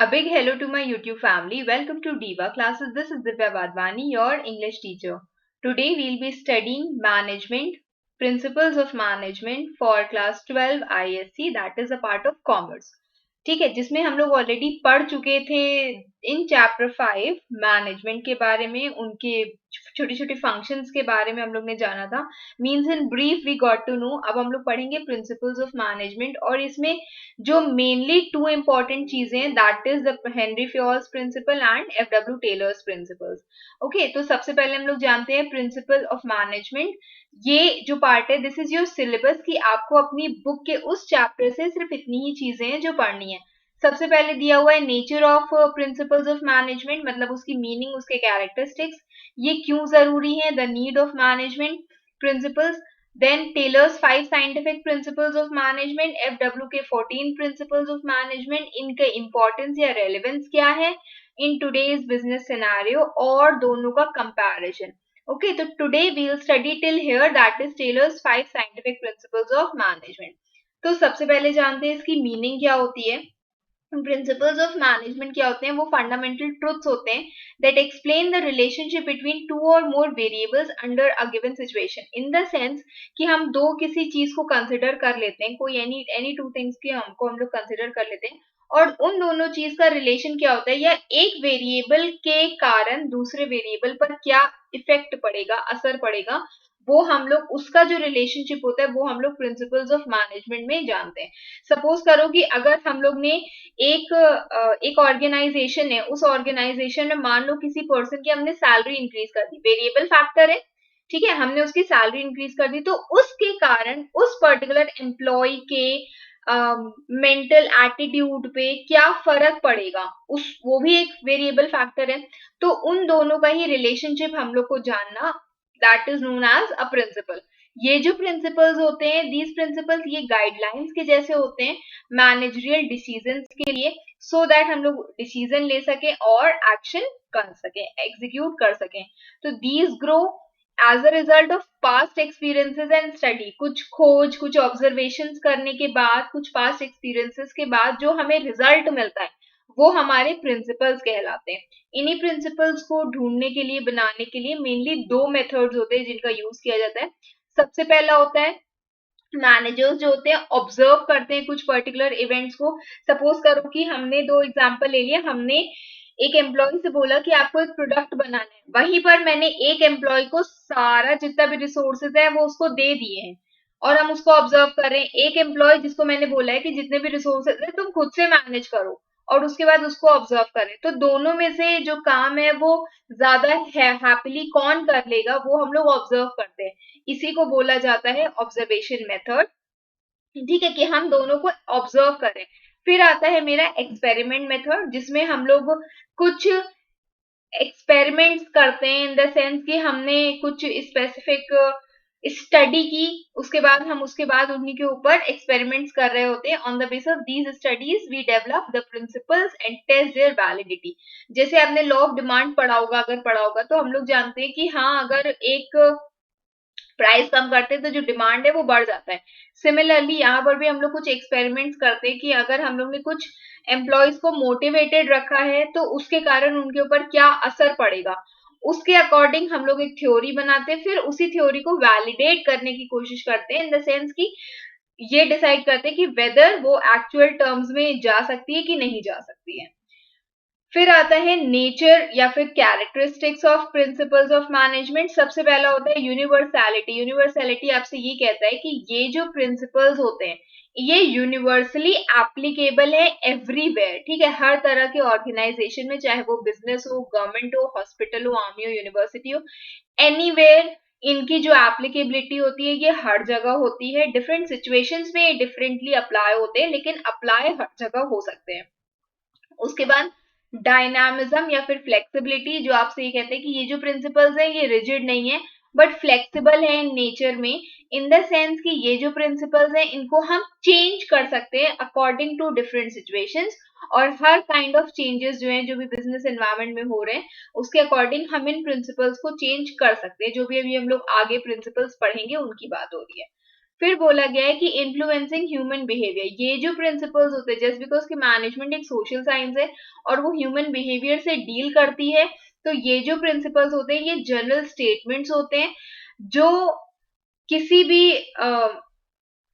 A big hello to my YouTube family. Welcome to Diva Classes. This is Divya Vadvani, your English teacher. Today we'll be studying management, principles of management for class 12 ISC, that is a part of commerce. ठीक है, जिसमें हम लोग already पढ़ चुके थे in chapter 5 management के बारे में, उनके छोटे छोटे फंक्शंस के बारे में हम लोग ने जाना था. Means in brief we got to know. अब हम लोग पढ़ेंगे प्रिंसिपल्स ऑफ मैनेजमेंट, और इसमें जो मेनली टू इंपॉर्टेंट चीजें हैं, that is the Henri Fayol's principle and F W. Taylor's principles. Okay, तो सबसे पहले हम लोग जानते हैं प्रिंसिपल ऑफ मैनेजमेंट. ये जो पार्ट है, दिस इज योर सिलेबस, कि आपको अपनी बुक के उस चैप्टर से सिर्फ इतनी ही चीजें हैं जो पढ़नी है. सबसे पहले दिया हुआ है nature of principles of management, मतलब उसकी मीनिंग, उसके कैरेक्टरिस्टिक्स, ये क्यों जरूरी है, the need of management principles. Then Taylor's 5 scientific principles of management, FW के 14 principles of management, इनके importance या relevance क्या है in today's business scenario, और दोनों का comparison. Okay, तो today we'll study till here, that is Taylor's 5 scientific principles of management. तो सबसे पहले जानते हैं इसकी meaning क्या होती है. प्रिंसिपल्स ऑफ मैनेजमेंट क्या होते हैं, वो फंडामेंटल ट्रुथ्स होते हैं that explain the relationship between two or more variables under a given situation. In the sense कि हम दो किसी चीज को कंसिडर कर लेते हैं, कोई एनी टू थिंग्स की हम लोग कंसिडर कर लेते हैं, और उन दोनों चीज का रिलेशन क्या होता है, या एक वेरिएबल के कारण दूसरे वेरिएबल पर क्या इफेक्ट पड़ेगा, असर पड़ेगा, वो हम लोग, उसका जो रिलेशनशिप होता है वो हम लोग प्रिंसिपल्स ऑफ मैनेजमेंट में जानते हैं. सपोज करो कि अगर हम लोग ने एक ऑर्गेनाइजेशन है, उस ऑर्गेनाइजेशन में मान लो किसी पर्सन की हमने सैलरी इंक्रीज कर दी, वेरिएबल फैक्टर है, ठीक है, हमने उसकी सैलरी इंक्रीज कर दी, तो उसके कारण उस पर्टिकुलर एम्प्लॉय के मेंटल एटीट्यूड पे क्या फर्क पड़ेगा, उस वो भी एक वेरिएबल फैक्टर है. तो उन दोनों का ही रिलेशनशिप हम लोग को जानना, that is known as a principle. ये जो प्रिंसिपल्स होते हैं, दीज प्रिंसिपल्स, ये गाइडलाइंस के जैसे होते हैं मैनेजरियल डिसीजंस के लिए, सो दैट हम लोग डिसीजन ले सके और एक्शन कर सके, एग्जीक्यूट कर सकें. तो these grow as a result of past experiences and study. कुछ खोज, कुछ ऑब्जर्वेशंस करने के बाद, कुछ पास्ट एक्सपीरियंसेस के बाद जो हमें रिजल्ट मिलता है, वो हमारे प्रिंसिपल्स कहलाते हैं. इन्हीं प्रिंसिपल्स को ढूंढने के लिए, बनाने के लिए मेनली दो मेथड्स होते हैं जिनका यूज किया जाता है. सबसे पहला होता है, मैनेजर्स जो होते हैं ऑब्जर्व करते हैं कुछ पर्टिकुलर इवेंट्स को. सपोज करो कि हमने दो एग्जांपल ले लिया, हमने एक एम्प्लॉय से बोला कि आपको एक प्रोडक्ट बनाना है, वहीं पर मैंने एक एम्प्लॉय को सारा जितना भी रिसोर्सेज है वो उसको दे दिए हैं, और हम उसको ऑब्जर्व कर रहे हैं. एक एम्प्लॉय जिसको मैंने बोला है कि जितने भी रिसोर्सेज है तुम खुद से मैनेज करो, और उसके बाद उसको ऑब्जर्व करें. तो दोनों में से जो काम है वो ज्यादा हैप्पीली कौन कर लेगा, वो हम लोग ऑब्जर्व करते हैं. इसी को बोला जाता है ऑब्जर्वेशन मेथड. ठीक है, कि हम दोनों को ऑब्जर्व करें. फिर आता है मेरा एक्सपेरिमेंट मेथड, जिसमें हम लोग कुछ एक्सपेरिमेंट्स करते हैं, इन द सेंस कि हमने कुछ स्पेसिफिक स्टडी की, उसके बाद उन्हीं के ऊपर एक्सपेरिमेंट्स कर रहे होते हैं. On the base of these studies we develop the principles and test their validity. जैसे आपने लॉ ऑफ डिमांड पढ़ा होगा, अगर पढ़ा होगा तो हम लोग जानते हैं कि हाँ, अगर एक प्राइस कम करते हैं तो जो डिमांड है वो बढ़ जाता है. सिमिलरली यहाँ पर भी हम लोग कुछ एक्सपेरिमेंट्स करते हैं कि अगर हम लोग ने कुछ एम्प्लॉयज को मोटिवेटेड रखा है तो उसके कारण उनके ऊपर क्या असर पड़ेगा, उसके अकॉर्डिंग हम लोग एक थ्योरी बनाते हैं. फिर उसी थ्योरी को वैलिडेट करने की कोशिश करते हैं, इन द सेंस कि ये डिसाइड करते हैं कि वेदर वो एक्चुअल टर्म्स में जा सकती है कि नहीं जा सकती है. फिर आता है नेचर या फिर characteristics of principles of management. सबसे पहला होता है यूनिवर्सैलिटी. यूनिवर्सैलिटी आपसे ये कहता है कि ये जो प्रिंसिपल्स होते हैं ये यूनिवर्सली एप्लीकेबल है एवरीवेयर. ठीक है, हर तरह के ऑर्गेनाइजेशन में, चाहे वो बिजनेस हो, गवर्नमेंट हो, हॉस्पिटल हो, आर्मी हो, यूनिवर्सिटी हो, एनीवेयर इनकी जो एप्लीकेबिलिटी होती है ये हर जगह होती है. डिफरेंट सिचुएशंस में डिफरेंटली अप्लाई होते हैं, लेकिन अप्लाई हर जगह हो सकते हैं. उसके बाद डायनामिज्म या फिर फ्लेक्सिबिलिटी, जो आपसे ये कहते हैं कि ये जो प्रिंसिपल्स है ये रिजिड नहीं है बट फ्लेक्सिबल है इन नेचर में, इन द सेंस कि ये जो प्रिंसिपल्स है इनको हम चेंज कर सकते हैं अकॉर्डिंग टू डिफरेंट सिचुएशंस, और हर काइंड ऑफ चेंजेस जो है, जो भी बिजनेस एनवायरनमेंट में हो रहे हैं, उसके अकॉर्डिंग हम इन प्रिंसिपल्स को चेंज कर सकते हैं. जो भी अभी हम लोग आगे प्रिंसिपल्स पढ़ेंगे उनकी बात हो रही है. फिर बोला गया है कि इन्फ्लुएंसिंग ह्यूमन बिहेवियर, ये जो प्रिंसिपल्स होते हैं, जस्ट बिकॉज कि मैनेजमेंट एक सोशल साइंस है और वो ह्यूमन बिहेवियर से डील करती है, तो ये जो प्रिंसिपल्स होते हैं ये जनरल स्टेटमेंट्स होते हैं जो किसी भी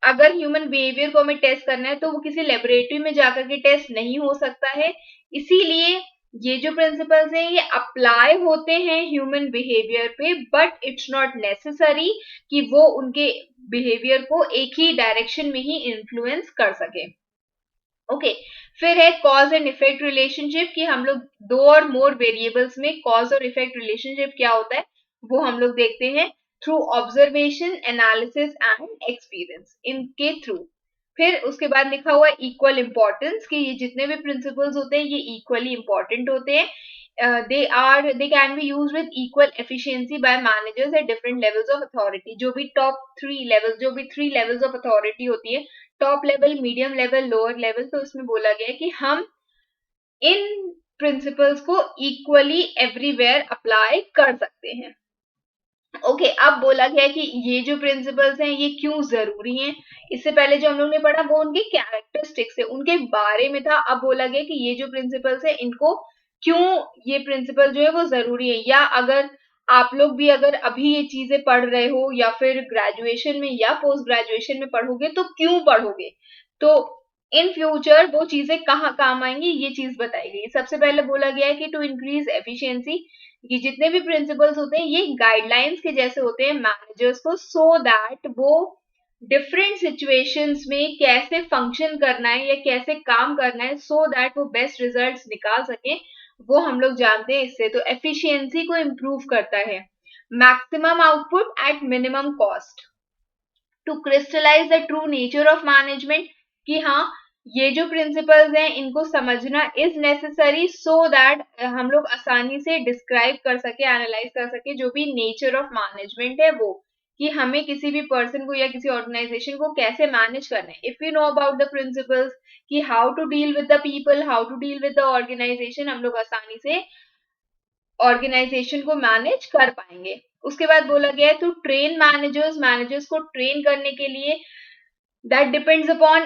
अगर ह्यूमन बिहेवियर को हमें टेस्ट करना है तो वो किसी लेबोरेटरी में जाकर के टेस्ट नहीं हो सकता है। इसीलिए ये जो प्रिंसिपल्स हैं ये अप्लाई होते हैं ह्यूमन बिहेवियर पे, बट इट्स नॉट नेसेसरी कि वो उनके बिहेवियर को एक ही डायरेक्शन में ही इन्फ्लुएंस कर सके। ओके फिर है कॉज एंड इफेक्ट रिलेशनशिप, कि हम लोग दो और मोर वेरिएबल्स में कॉज और इफेक्ट रिलेशनशिप क्या होता है वो हम लोग देखते हैं through observation, analysis and experience, इनके थ्रू। फिर उसके बाद लिखा हुआ है इक्वल इंपॉर्टेंस, कि ये जितने भी प्रिंसिपल्स होते हैं ये इक्वली इंपॉर्टेंट होते हैं। they can be used with equal efficiency by managers at different levels of authority। जो भी थ्री लेवल्स ऑफ अथॉरिटी होती है, top level, medium level, lower level, तो उसमें बोला गया है कि हम इन प्रिंसिपल्स को इक्वली एवरीवेयर अप्लाई कर सकते हैं। ओके अब बोला गया है कि ये जो प्रिंसिपल्स हैं ये क्यों जरूरी हैं। इससे पहले जो हम लोग ने पढ़ा वो उनके कैरेक्टरिस्टिक्स है, उनके बारे में था। अब बोला गया कि ये जो प्रिंसिपल्स है इनको क्यों, ये प्रिंसिपल जो है वो जरूरी है, या अगर आप लोग भी अगर अभी ये चीजें पढ़ रहे हो या फिर ग्रेजुएशन में या पोस्ट ग्रेजुएशन में पढ़ोगे तो क्यों पढ़ोगे, तो इन फ्यूचर वो चीजें कहाँ काम आएंगी ये चीज बताई गई। सबसे पहले बोला गया है कि टू इंक्रीज एफिशिएंसी, ये जितने भी प्रिंसिपल्स होते हैं ये गाइडलाइंस के जैसे होते हैं मैनेजर्स को, सो दैट वो डिफरेंट सिचुएशंस में कैसे फंक्शन करना है या कैसे काम करना है, सो दैट वो बेस्ट रिजल्ट्स निकाल सके, वो हम लोग जानते हैं इससे। तो एफिशिएंसी को इम्प्रूव करता है। Maximum output at minimum cost, to crystallize the true nature of management, कि हाँ ये जो प्रिंसिपल्स हैं इनको समझना इज नेसेसरी सो दैट हम लोग आसानी से डिस्क्राइब कर सके, एनालाइज कर सके जो भी नेचर ऑफ मैनेजमेंट है वो, कि हमें किसी भी पर्सन को या किसी ऑर्गेनाइजेशन को कैसे मैनेज करना है। If you know about the principles कि how to deal with the people, how to deal with the organisation, हम लोग आसानी से ऑर्गेनाइजेशन को मैनेज कर पाएंगे। उसके बाद बोला गया है टू ट्रेन मैनेजर्स, मैनेजर्स को ट्रेन करने के लिए that depends upon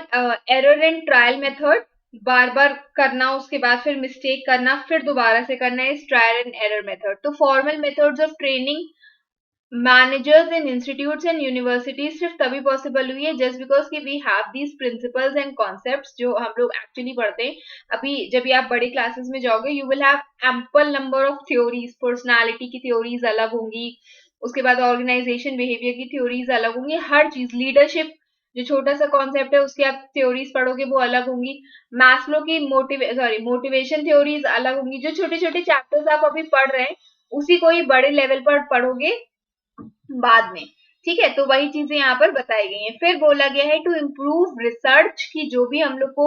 error and trial method, बार बार करना, उसके बाद फिर मिस्टेक करना, फिर दोबारा से करना, इस ट्रायल एंड एरर मेथड। तो formal methods of training managers in institutes and universities सिर्फ तभी पॉसिबल हुई है जस्ट बिकॉज कि we have these principles and concepts जो हम लोग एक्चुअली पढ़ते हैं। अभी जब भी आप बड़े क्लासेस में जाओगे you will have ample number of theories, personality की थ्योरीज अलग होंगी, उसके बाद ऑर्गेनाइजेशन बिहेवियर की थ्योरीज अलग होंगी, हर चीज, लीडरशिप जो छोटा सा कॉन्सेप्ट है उसकी आप थ्योरीज पढ़ोगे वो अलग होंगी, मैस्लो की मोटिवेशन थ्योरीज अलग होंगी, जो छोटे छोटे चैप्टर्स आप अभी पढ़ रहे हैं उसी को ही बड़े लेवल पर पढ़ोगे बाद में। ठीक है, तो वही चीजें यहाँ पर बताई गई हैं। फिर बोला गया है टू इम्प्रूव रिसर्च, की जो भी हम लोग को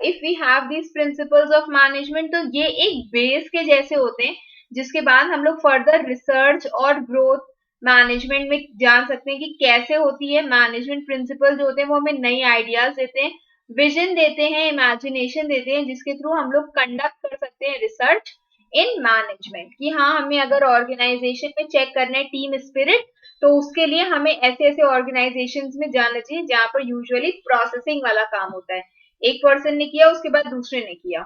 if we have these principles of management, तो ये एक बेस के जैसे होते हैं जिसके बाद हम लोग फर्दर रिसर्च और ग्रोथ मैनेजमेंट में जान सकते हैं कि कैसे होती है। मैनेजमेंट प्रिंसिपल जो होते हैं वो हमें नई आइडियाज देते हैं, विजन देते हैं, इमेजिनेशन देते हैं, जिसके थ्रू हम लोग कंडक्ट कर सकते हैं रिसर्च इन मैनेजमेंट, कि हाँ हमें अगर ऑर्गेनाइजेशन में चेक करना है टीम स्पिरिट, तो उसके लिए हमें ऐसे ऐसे ऑर्गेनाइजेशंस में जाना चाहिए जहां पर यूजुअली प्रोसेसिंग वाला काम होता है, एक पर्सन ने किया उसके बाद दूसरे ने किया।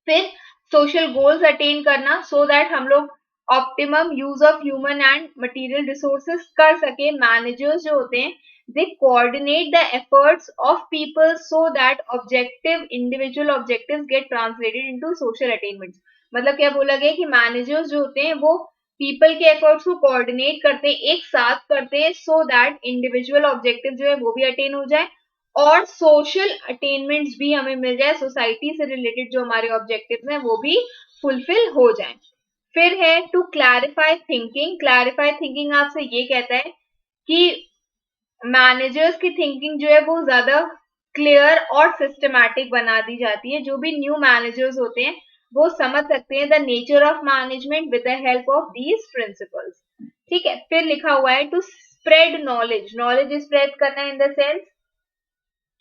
फिर सोशल गोल्स अटेन करना सो दैट हम लोग optimum use of human and material resources कर सके। मैनेजर्स जो होते हैं they coordinate the efforts of people so that objective, individual objectives get translated into social attainments. मतलब क्या बोला गया कि मैनेजर्स जो होते हैं वो पीपल के एफर्ट्स को कोऑर्डिनेट करते हैं, एक साथ करते हैं, सो दैट इंडिविजुअल ऑब्जेक्टिव जो है वो भी अटेन हो जाए और सोशल अटेनमेंट्स भी हमें मिल जाए, सोसाइटी से रिलेटेड जो हमारे ऑब्जेक्टिव्स हैं वो भी फुलफिल हो जाए। फिर है to clarify thinking, clarify thinking आपसे ये कहता है कि मैनेजर्स की थिंकिंग जो है वो ज्यादा क्लियर और सिस्टमैटिक बना दी जाती है। जो भी न्यू मैनेजर्स होते हैं वो समझ सकते हैं the nature of management with the help of these principles. ठीक है, फिर लिखा हुआ है to spread knowledge, knowledge spread करना इन द सेंस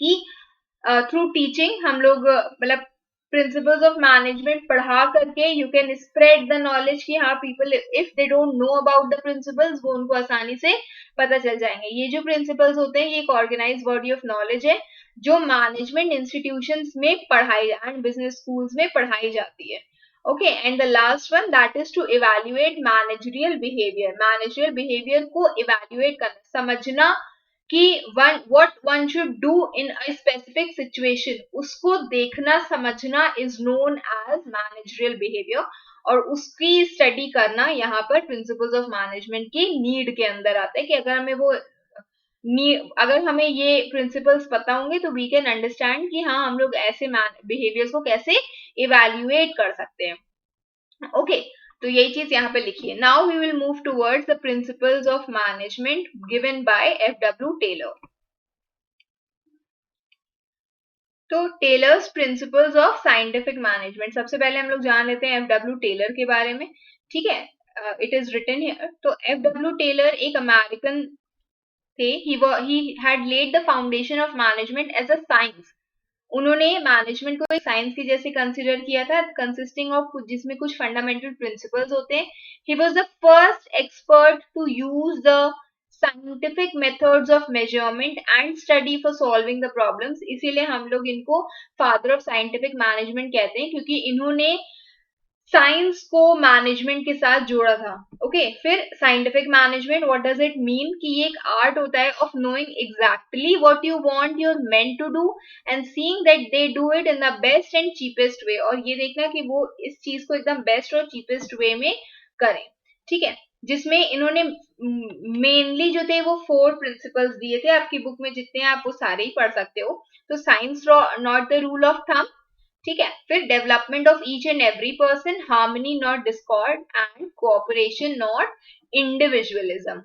कि थ्रू टीचिंग हम लोग मतलब प्रिंसिपल्स ऑफ मैनेजमेंट पढ़ा करके you can spread the knowledge कि हाँ people if they don't know about the principles वो उनको आसानी से पता चल जाएंगे. ये जो प्रिंसिपल्स होते हैं ये एक ऑर्गेनाइज बॉडी ऑफ नॉलेज है जो मैनेजमेंट इंस्टीट्यूशंस में पढ़ाई एंड बिजनेस स्कूल्स में पढ़ाई जाती है. Okay, and the last one that is to evaluate managerial behavior. Managerial behavior को evaluate करना, समझना कि what one should do in a specific situation, उसको देखना समझना is known as managerial behavior. और उसकी स्टडी करना यहाँ पर प्रिंसिपल्स ऑफ मैनेजमेंट की नीड के अंदर आता है कि अगर हमें ये प्रिंसिपल्स पता होंगे तो वी कैन अंडरस्टैंड कि हाँ हम लोग ऐसे बिहेवियर्स को कैसे इवेल्युएट कर सकते हैं. ओके, तो यही चीज यहाँ पे लिखी है. Now we will move towards the principles of management given by F W. Taylor. तो Taylor's principles of scientific management, सबसे पहले हम लोग जान लेते हैं एफ.डब्ल्यू. टेलर के बारे में. ठीक है, इट इज रिटन हियर. तो एफ.डब्ल्यू. टेलर एक अमेरिकन थे. he had laid the foundation of management as a science. उन्होंने मैनेजमेंट को एक साइंस की जैसे कंसिडर किया था, कंसिस्टिंग ऑफ जिसमें कुछ फंडामेंटल प्रिंसिपल्स होते हैं. He was the first expert to use the scientific methods of measurement and study for solving the problems. इसीलिए हम लोग इनको फादर ऑफ साइंटिफिक मैनेजमेंट कहते हैं क्योंकि इन्होंने साइंस को मैनेजमेंट के साथ जोड़ा था. ओके, फिर scientific management what does it mean कि ये एक आर्ट होता है of knowing exactly what you want your men to do and seeing that they do it in the best and cheapest way. और ये देखना कि वो इस चीज को एकदम बेस्ट और चीपेस्ट वे में करें. ठीक है, जिसमें इन्होंने मेनली जो थे वो 4 प्रिंसिपल्स दिए थे. आपकी बुक में जितने हैं आप वो सारे ही पढ़ सकते हो. तो science not the rule of thumb. ठीक है, फिर development of each and every person, harmony not Discord and cooperation not individualism.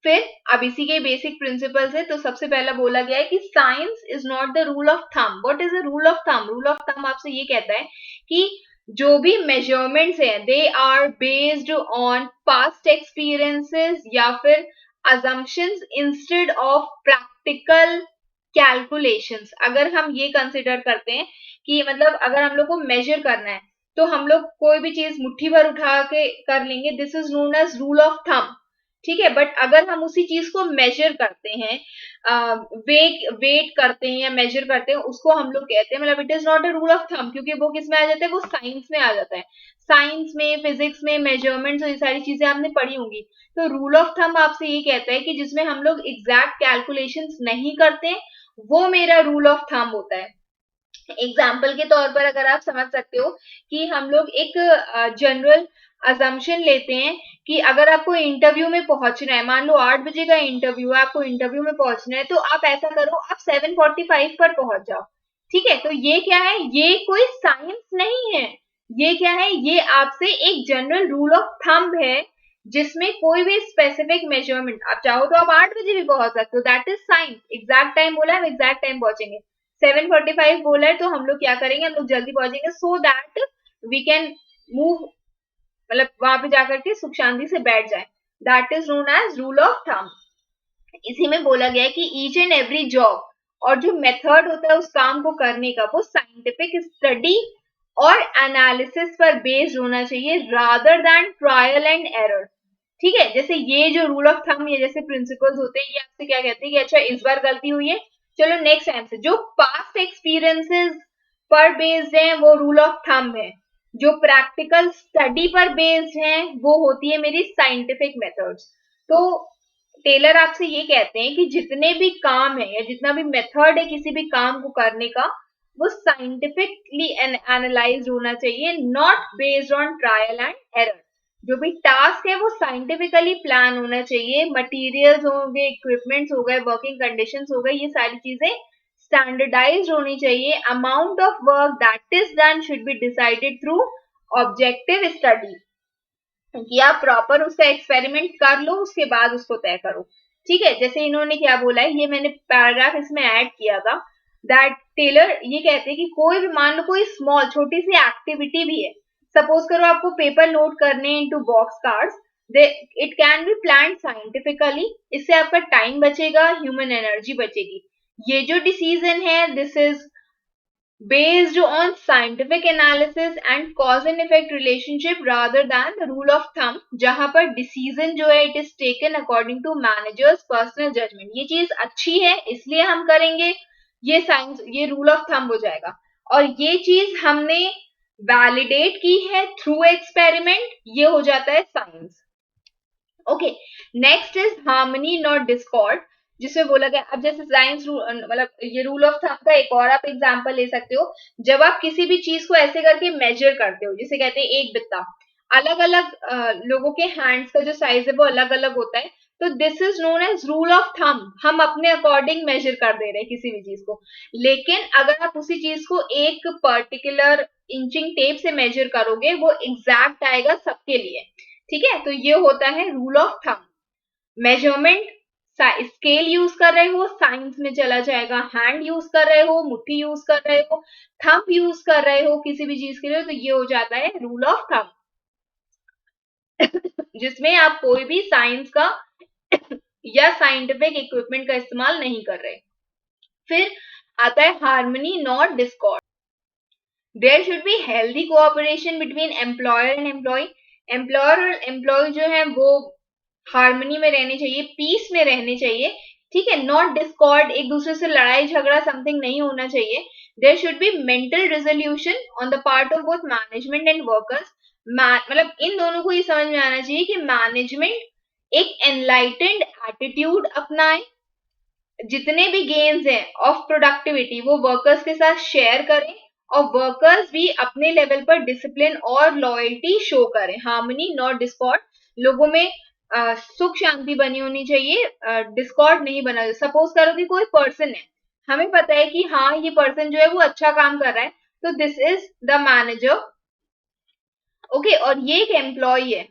फिर अब इसी के बेसिक प्रिंसिपल्स है. तो सबसे पहला बोला गया है कि science is not the rule of thumb. What is the rule of thumb? Rule of thumb आपसे ये कहता है कि जो भी मेजरमेंट्स हैं they are based on past experiences या फिर assumptions instead of practical calculations. अगर हम ये कंसिडर करते हैं कि मतलब अगर हम लोग को मेजर करना है तो हम लोग कोई भी चीज मुट्ठी भर उठा के कर लेंगे, this is known as rule of thumb. ठीक है, बट अगर हम उसी चीज को मेजर करते हैं, वेट करते हैं या मेजर करते हैं, उसको हम लोग कहते हैं मतलब it is not a rule of thumb क्योंकि वो किस में आ जाता है, वो साइंस में आ जाता है. साइंस में, फिजिक्स में मेजरमेंट्स और ये सारी चीजें आपने पढ़ी होंगी. तो रूल ऑफ थंब आपसे ये कहता है कि जिसमें हम लोग एग्जैक्ट कैलकुलेशंस नहीं करते वो मेरा रूल ऑफ थंब होता है. एग्जाम्पल के तौर पर अगर आप समझ सकते हो कि हम लोग एक जनरल असम्पशन लेते हैं कि अगर आपको इंटरव्यू में पहुंचना है, मान लो 8 बजे का इंटरव्यू है, आपको इंटरव्यू में पहुंचना है, तो आप ऐसा करो आप 7:45 पर पहुंच जाओ. ठीक है, तो ये क्या है, ये कोई साइंस नहीं है. ये क्या है, ये आपसे एक जनरल रूल ऑफ थंब है जिसमें कोई भी स्पेसिफिक मेजरमेंट, आप चाहो तो आप 8 बजे भी पहुंच सकते हो, that is science. Exact time बोला है, हम एग्जैक्ट टाइम पहुंचेंगे. 7:45 बोला है तो हम लोग क्या करेंगे, हम लोग जल्दी पहुंचेंगे so that we can move, मतलब वहां पे जाकर के सुख शांति से बैठ जाए. That is known as rule of thumb. इसी में बोला गया है कि ईच एंड एवरी जॉब और जो मेथड होता है उस काम को करने का वो साइंटिफिक स्टडी और एनालिसिस पर बेस्ड होना चाहिए rather than trial and error. ठीक है, जैसे ये जो रूल ऑफ थंब ये जैसे प्रिंसिपल्स होते हैं ये आपसे क्या कहते हैं कि अच्छा इस बार गलती हुई है, चलो नेक्स्ट टाइम से. जो पास्ट एक्सपीरियंसेस पर बेस्ड है वो रूल ऑफ थंब है. जो प्रैक्टिकल स्टडी पर बेस्ड है वो होती है मेरी साइंटिफिक मेथड्स. तो टेलर आपसे ये कहते हैं कि जितने भी काम है या जितना भी मेथड है किसी भी काम को करने का वो साइंटिफिकली एनालाइज होना चाहिए, not based on trial and error. जो भी टास्क है वो साइंटिफिकली प्लान होना चाहिए. मटेरियल्स हो गए, इक्विपमेंट्स हो गए, वर्किंग कंडीशंस हो गए, ये सारी चीजें स्टैंडर्डाइज्ड होनी चाहिए. Amount of work that is done should be decided through objective study. कि आप प्रॉपर उसका एक्सपेरिमेंट कर लो उसके बाद उसको तय करो. ठीक है, जैसे इन्होंने क्या बोला है, ये मैंने पैराग्राफ इसमें ऐड किया था. दैट टेलर ये कहते हैं कि कोई भी मान लो कोई स्मॉल छोटी सी एक्टिविटी भी है, सपोज करो आपको पेपर नोट करने into box cards, it can be plan scientifically. इससे आपका टाइम बचेगा, ह्यूमन एनर्जी बचेगी. ये जो डिसीजन है this is based on scientific analysis and cause and effect relationship rather than the rule of thumb, जहां पर decision जो है it is taken according to manager's personal judgment. ये चीज अच्छी है इसलिए हम करेंगे, ये साइंस, ये रूल ऑफ थंब हो जाएगा. और ये चीज हमने वैलिडेट की है थ्रू एक्सपेरिमेंट, ये हो जाता है science. Okay, next is harmony not Discord, जिसमें बोला गया, अब जैसे साइंस मतलब ये रूल ऑफ थंब का एक और आप एग्जांपल ले सकते हो. जब आप किसी भी चीज को ऐसे करके मेजर करते हो, जिसे कहते हैं एक बित्ता, अलग अलग लोगों के हैंड्स का जो साइज है वो अलग अलग होता है, तो this is known as rule of thumb. हम अपने अकॉर्डिंग मेजर कर दे रहे हैं किसी भी चीज को, लेकिन अगर आप उसी चीज को एक पर्टिकुलर इंचिंग टेप से मेजर करोगे वो एग्जैक्ट आएगा सबके लिए. ठीक है, तो ये होता है rule of thumb. Measurement scale use कर रहे हो, साइंस में चला जाएगा. हैंड यूज कर रहे हो, मुट्ठी यूज कर रहे हो, थंब यूज कर रहे हो किसी भी चीज के लिए, तो ये हो जाता है रूल ऑफ थंब, जिसमें आप कोई भी साइंस का या साइंटिफिक इक्विपमेंट का इस्तेमाल नहीं कर रहे. फिर आता है harmony not discord. There should be healthy cooperation between employer and employee. Employer और एम्प्लॉय जो है वो हार्मनी में रहने चाहिए, पीस में रहने चाहिए. ठीक है, नॉट डिस्कॉर्ड, एक दूसरे से लड़ाई झगड़ा समथिंग नहीं होना चाहिए. There should be mental resolution on the part of both management and workers. मतलब इन दोनों को ये समझ में आना चाहिए कि मैनेजमेंट एक एनलाइटेंड एटीट्यूड अपनाए, जितने भी गेन्स हैं ऑफ प्रोडक्टिविटी वो वर्कर्स के साथ शेयर करें, और वर्कर्स भी अपने लेवल पर डिसिप्लिन और लॉयल्टी शो करें. हार्मनी नॉट डिस्कॉर्ड, लोगों में सुख शांति बनी होनी चाहिए, डिस्कॉर्ड नहीं बना. सपोज करो कि कोई पर्सन है, हमें पता है कि हाँ ये पर्सन जो है वो अच्छा काम कर रहा है, तो this is the manager. Okay, और ये एक एम्प्लॉय है,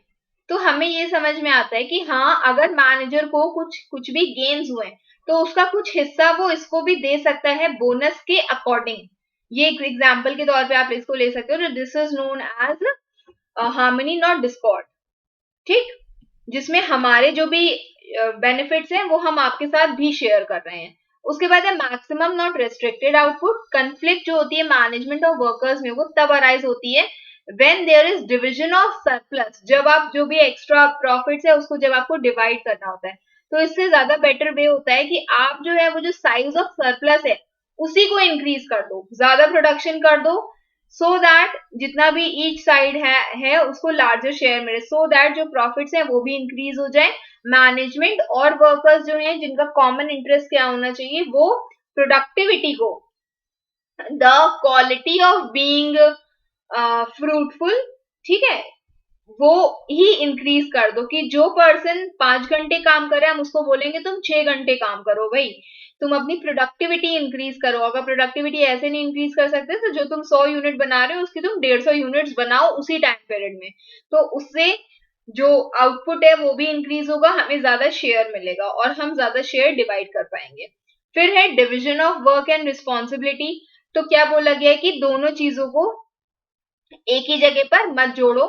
तो हमें ये समझ में आता है कि हाँ अगर मैनेजर को कुछ भी गेन्स हुए तो उसका कुछ हिस्सा वो इसको भी दे सकता है बोनस के अकॉर्डिंग. ये एक एग्जाम्पल के तौर पे आप इसको ले सकते हो. This is known as harmony not discord. ठीक, जिसमें हमारे जो भी बेनिफिट्स हैं वो हम आपके साथ भी शेयर कर रहे हैं. उसके बाद है maximum not restricted output. Conflict जो होती है मैनेजमेंट और वर्कर्स में वो तब अराइज होती है when there is division of surplus, जब आप जो भी एक्स्ट्रा प्रॉफिट्स है उसको जब आपको डिवाइड करना होता है, तो इससे ज्यादा बेटर वे होता है कि आप जो है वो जो साइज ऑफ सरप्लस है उसी को इंक्रीज कर दो, ज्यादा प्रोडक्शन कर दो, सो दैट जितना भी ईच साइड है उसको लार्जर शेयर मिले, सो दैट जो प्रॉफिट्स है वो भी इंक्रीज हो जाए. मैनेजमेंट और वर्कर्स जो है जिनका कॉमन इंटरेस्ट क्या होना चाहिए, वो प्रोडक्टिविटी को, the quality of being fruitful, ठीक है, वो ही इंक्रीज कर दो. कि जो पर्सन 5 घंटे काम कर रहा है हम उसको बोलेंगे तुम 6 घंटे काम करो भाई, तुम अपनी प्रोडक्टिविटी इंक्रीज करो. अगर प्रोडक्टिविटी ऐसे नहीं इंक्रीज कर सकते तो जो तुम 100 यूनिट बना रहे हो उसकी तुम 150 यूनिट्स बनाओ उसी टाइम पीरियड में, तो उससे जो आउटपुट है वो भी इंक्रीज होगा, हमें ज्यादा शेयर मिलेगा और हम ज्यादा शेयर डिवाइड कर पाएंगे. फिर है division of work and responsibility. तो क्या बोला गया है कि दोनों चीजों को एक ही जगह पर मत जोड़ो.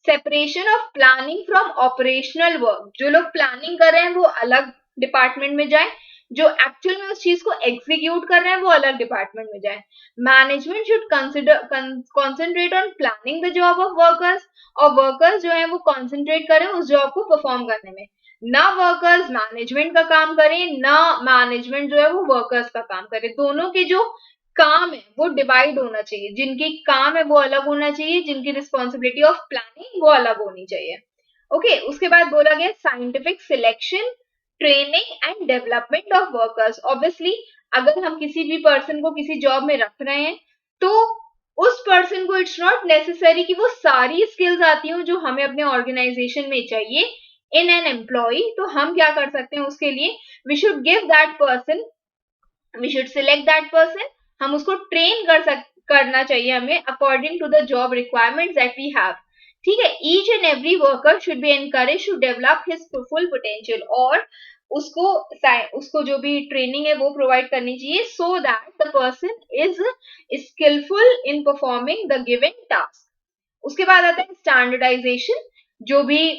Separation of planning from operational work. जो लोग प्लानिंग कर रहे हैं वो अलग डिपार्टमेंट में जाए, जो एक्चुअल में उस चीज को एग्जीक्यूट कर रहे हैं वो अलग डिपार्टमेंट में जाए. Management should concentrate on planning the job of workers, और वर्कर्स जो है वो कॉन्सेंट्रेट करें उस जॉब को परफॉर्म करने में. ना वर्कर्स मैनेजमेंट का काम करें, ना मैनेजमेंट जो है वो वर्कर्स का काम करे. दोनों के जो काम है वो डिवाइड होना चाहिए, जिनकी काम है वो अलग होना चाहिए, जिनकी रिस्पॉन्सिबिलिटी ऑफ प्लानिंग वो अलग होनी चाहिए. ओके, उसके बाद बोला गया scientific selection, training and development of workers. Obviously अगर हम किसी भी पर्सन को किसी जॉब में रख रहे हैं तो उस पर्सन को इट्स नॉट नेसेसरी कि वो सारी स्किल्स आती हो जो हमें अपने ऑर्गेनाइजेशन में चाहिए इन एन एम्प्लॉय. तो हम क्या कर सकते हैं उसके लिए, we should give that person, we should select that person, हम उसको ट्रेन करना चाहिए हमें according to the job requirements that we have. ठीक है, each and every worker should be encourage to develop his full potential, और उसको जो भी ट्रेनिंग है वो प्रोवाइड करनी चाहिए, so that the person is skillful in performing the given task. उसके बाद आता है स्टैंडर्डाइजेशन. जो भी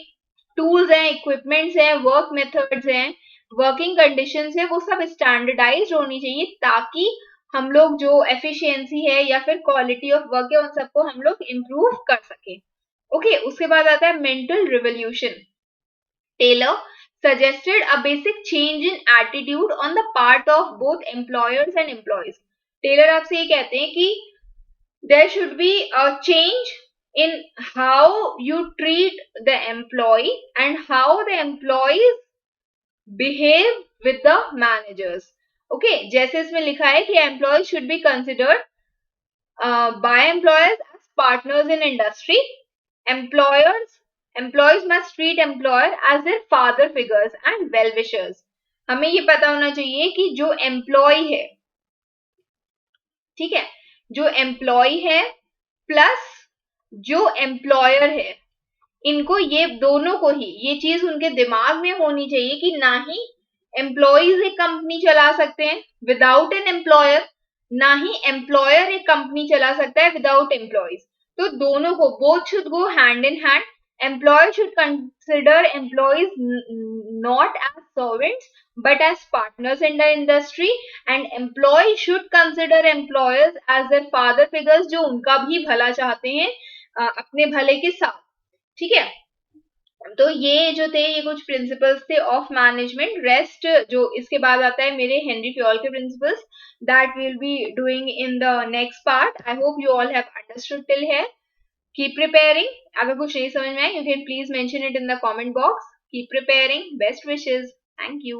टूल्स हैं, इक्विपमेंट्स हैं, वर्क मेथड्स हैं, वर्किंग कंडीशंस है, वो सब स्टैंडर्डाइज्ड होनी चाहिए ताकि हम लोग जो एफिशिएंसी है या फिर क्वालिटी ऑफ वर्क है उन सबको हम लोग इम्प्रूव कर सके। ओके, उसके बाद आता है mental revolution. Taylor suggested a basic change in attitude on the part of both employers and employees. Taylor आपसे ये कहते हैं कि there should be a change in how you treat the employee and how the employees behave with the managers. Okay, जैसे इसमें लिखा है कि employees should be considered by employers as partners in industry. Employees must treat employer as their father figures and well wishers. हमें ये पता होना चाहिए कि जो एम्प्लॉय है, ठीक है, जो एम्प्लॉय है प्लस जो एम्प्लॉयर है, इनको ये दोनों को ही ये चीज उनके दिमाग में होनी चाहिए कि ना ही एम्प्लॉयज एक कंपनी चला सकते हैं विदाउट एन एम्प्लॉयर, ना ही एम्प्लॉयर एक कंपनी चला सकता है विदाउट एम्प्लॉयज। तो दोनों को both should go hand in hand. Employer should consider employees not as servants but as partners in the industry, and employee should consider employers as their father figures जो उनका भी भला चाहते हैं अपने भले के साथ। ठीक है, तो ये जो थे ये कुछ प्रिंसिपल्स थे ऑफ मैनेजमेंट। रेस्ट जो इसके बाद आता है मेरे हेनरी फ्योल के principles, that will be doing in the next part. I hope you all have understood till here. Keep preparing. अगर कुछ नहीं समझ में आए you can please mention it in the comment box. Keep preparing. Best wishes. Thank you.